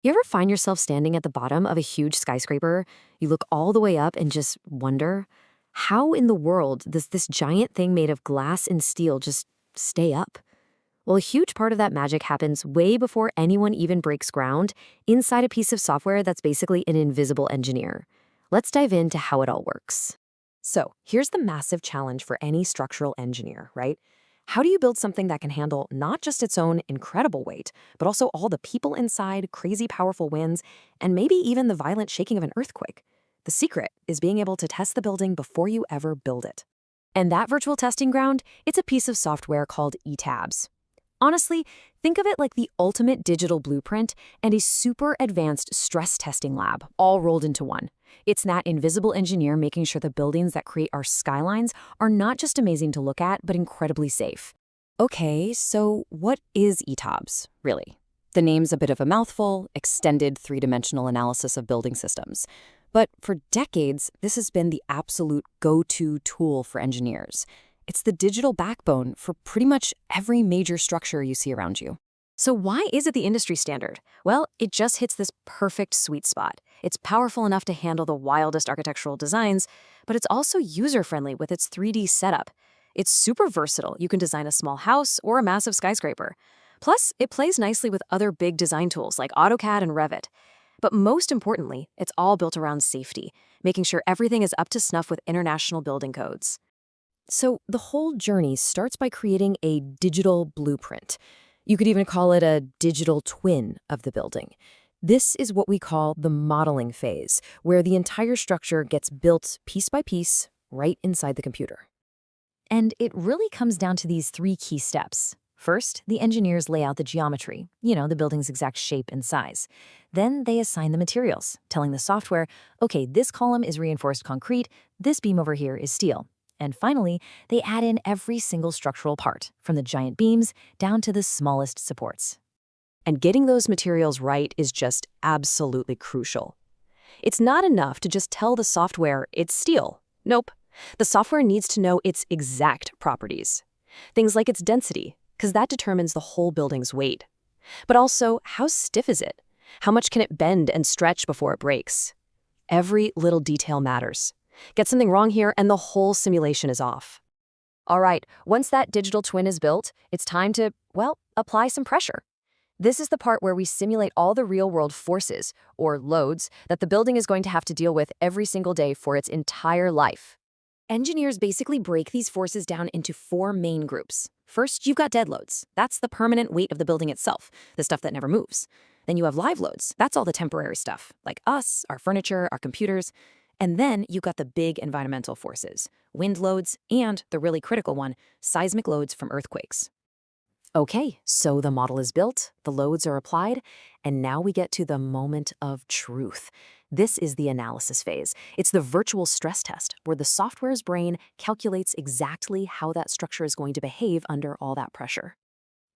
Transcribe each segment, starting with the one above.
You ever find yourself standing at the bottom of a huge skyscraper? You look all the way up and just wonder, how in the world does this giant thing made of glass and steel just stay up? Well, a huge part of that magic happens way before anyone even breaks ground, inside a piece of software that's basically an invisible engineer. Let's dive into how it all works. So, here's the massive challenge for any structural engineer, right? How do you build something that can handle not just its own incredible weight, but also all the people inside, crazy powerful winds, and maybe even the violent shaking of an earthquake? The secret is being able to test the building before you ever build it. And that virtual testing ground, it's a piece of software called ETABS. Honestly, think of it like the ultimate digital blueprint and a super advanced stress testing lab, all rolled into one. It's that invisible engineer making sure the buildings that create our skylines are not just amazing to look at, but incredibly safe. Okay, so what is ETABS, really? The name's a bit of a mouthful, extended three-dimensional analysis of building systems. But for decades, this has been the absolute go-to tool for engineers. It's the digital backbone for pretty much every major structure you see around you. So why is it the industry standard? Well, it just hits this perfect sweet spot. It's powerful enough to handle the wildest architectural designs, but it's also user-friendly with its 3D setup. It's super versatile. You can design a small house or a massive skyscraper. Plus, it plays nicely with other big design tools like AutoCAD and Revit. But most importantly, it's all built around safety, making sure everything is up to snuff with international building codes. So the whole journey starts by creating a digital blueprint. You could even call it a digital twin of the building. This is what we call the modeling phase, where the entire structure gets built piece by piece right inside the computer. And it really comes down to these three key steps. First, the engineers lay out the geometry, the building's exact shape and size. Then they assign the materials, telling the software, okay, this column is reinforced concrete, this beam over here is steel. And finally, they add in every single structural part, from the giant beams down to the smallest supports. And getting those materials right is just absolutely crucial. It's not enough to just tell the software it's steel. Nope. The software needs to know its exact properties. Things like its density, because that determines the whole building's weight. But also, how stiff is it? How much can it bend and stretch before it breaks? Every little detail matters. Get something wrong here and the whole simulation is off. All right, once that digital twin is built, it's time to, apply some pressure. This is the part where we simulate all the real-world forces, or loads, that the building is going to have to deal with every single day for its entire life. Engineers basically break these forces down into four main groups. First, you've got dead loads. That's the permanent weight of the building itself, the stuff that never moves. Then you have live loads. That's all the temporary stuff, like us, our furniture, our computers. And then you've got the big environmental forces, wind loads, and the really critical one, seismic loads from earthquakes. Okay, so the model is built, the loads are applied, and now we get to the moment of truth. This is the analysis phase. It's the virtual stress test, where the software's brain calculates exactly how that structure is going to behave under all that pressure.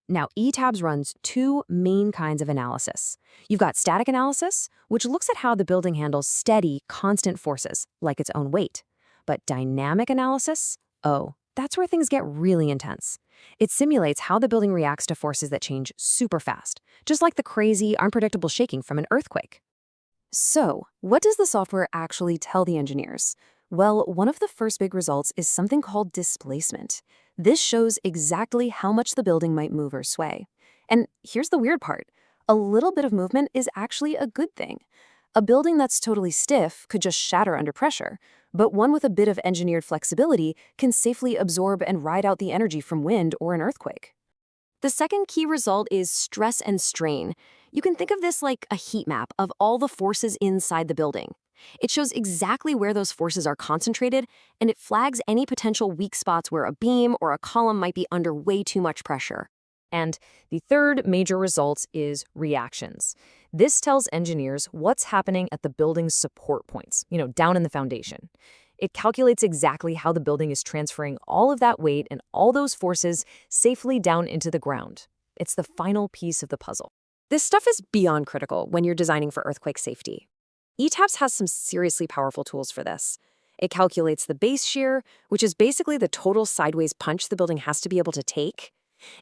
Now, ETABS runs two main kinds of analysis. You've got static analysis, which looks at how the building handles steady, constant forces, like its own weight. But dynamic analysis? Oh, that's where things get really intense. It simulates how the building reacts to forces that change super fast, just like the crazy, unpredictable shaking from an earthquake. So, what does the software actually tell the engineers? Well, one of the first big results is something called displacement. This shows exactly how much the building might move or sway. And here's the weird part. A little bit of movement is actually a good thing. A building that's totally stiff could just shatter under pressure, but one with a bit of engineered flexibility can safely absorb and ride out the energy from wind or an earthquake. The second key result is stress and strain. You can think of this like a heat map of all the forces inside the building. It shows exactly where those forces are concentrated, and it flags any potential weak spots where a beam or a column might be under way too much pressure. And the third major result is reactions. This tells engineers what's happening at the building's support points, down in the foundation. It calculates exactly how the building is transferring all of that weight and all those forces safely down into the ground. It's the final piece of the puzzle. This stuff is beyond critical when you're designing for earthquake safety. ETABS has some seriously powerful tools for this. It calculates the base shear, which is basically the total sideways punch the building has to be able to take.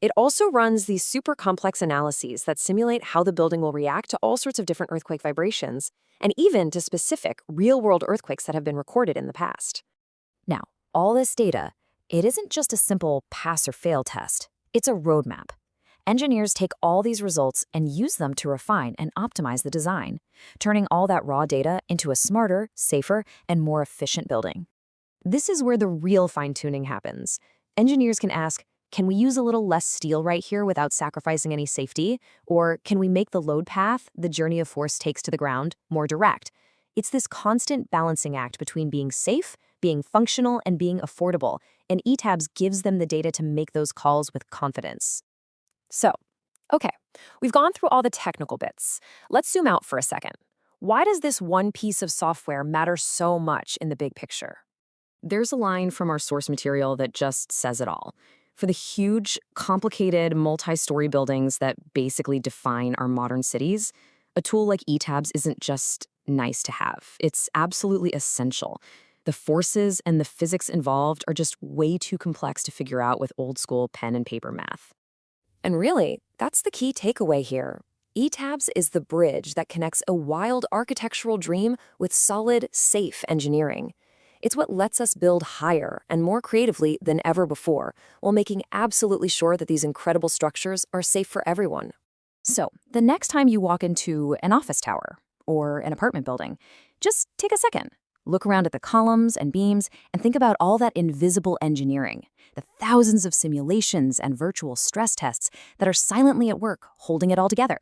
It also runs these super complex analyses that simulate how the building will react to all sorts of different earthquake vibrations, and even to specific real-world earthquakes that have been recorded in the past. Now, all this data, it isn't just a simple pass or fail test. It's a roadmap. Engineers take all these results and use them to refine and optimize the design, turning all that raw data into a smarter, safer, and more efficient building. This is where the real fine-tuning happens. Engineers can ask, can we use a little less steel right here without sacrificing any safety? Or can we make the load path, the journey of force takes to the ground, more direct? It's this constant balancing act between being safe, being functional, and being affordable, and ETABS gives them the data to make those calls with confidence. So, okay, we've gone through all the technical bits. Let's zoom out for a second. Why does this one piece of software matter so much in the big picture? There's a line from our source material that just says it all. For the huge, complicated, multi-story buildings that basically define our modern cities, a tool like ETABS isn't just nice to have. It's absolutely essential. The forces and the physics involved are just way too complex to figure out with old-school pen and paper math. And really, that's the key takeaway here. ETABS is the bridge that connects a wild architectural dream with solid, safe engineering. It's what lets us build higher and more creatively than ever before, while making absolutely sure that these incredible structures are safe for everyone. So, the next time you walk into an office tower or an apartment building, just take a second. Look around at the columns and beams and think about all that invisible engineering, the thousands of simulations and virtual stress tests that are silently at work holding it all together.